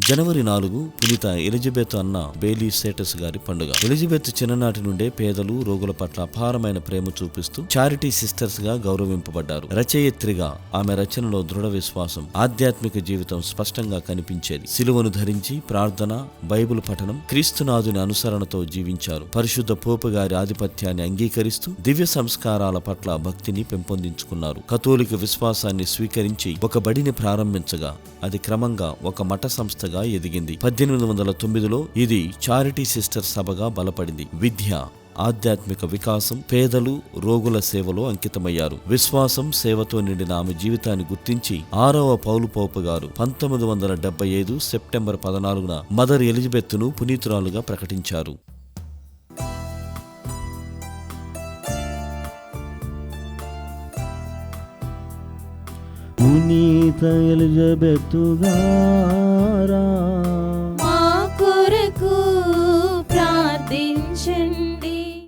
జనవరి 4 పునీత ఎలిజబెత్ అన్న Bailey status గారి పండుగ. ఎలిజబెత్ చిన్ననాటి నుండే పేదలు, రోగుల పట్ల అపారమైన ప్రేమ చూపిస్తూ చారిటీ సిస్టర్స్ గా గౌరవింపబడ్డారు. రచయిత్రిగా ఆమె రచనలో దృఢ విశ్వాసం, ఆధ్యాత్మిక జీవితం స్పష్టంగా కనిపించేది. సిలువను ధరించి ప్రార్థన, బైబిల్ పఠనం, క్రీస్తునాథుని అనుసరణతో జీవించారు. పరిశుద్ధ పోపు గారి ఆధిపత్యాన్ని అంగీకరిస్తూ దివ్య సంస్కారాల పట్ల భక్తిని పెంపొందించుకున్నారు. కథోలిక విశ్వాసాన్ని స్వీకరించి ఒక బడిని ప్రారంభించగా అది క్రమంగా ఒక మఠ సంస్థగా ఎదిగింది. 1809లో ఇది చారిటీ సిస్టర్ సభగా బలపడింది. విద్య, ఆధ్యాత్మిక వికాసం, పేదలు, రోగుల సేవలో అంకితమయ్యారు. విశ్వాసం, సేవతో నిండిన ఆమె జీవితాన్ని గుర్తించి 6వ పౌలు పోపు గారు 1975 సెప్టెంబర్ 14న మదర్ ఎలిజబెత్ను పునీతురాలుగా ప్రకటించారు. పునీత ఎలిజబెతు గారా మా కొరకు ప్రార్థించండి.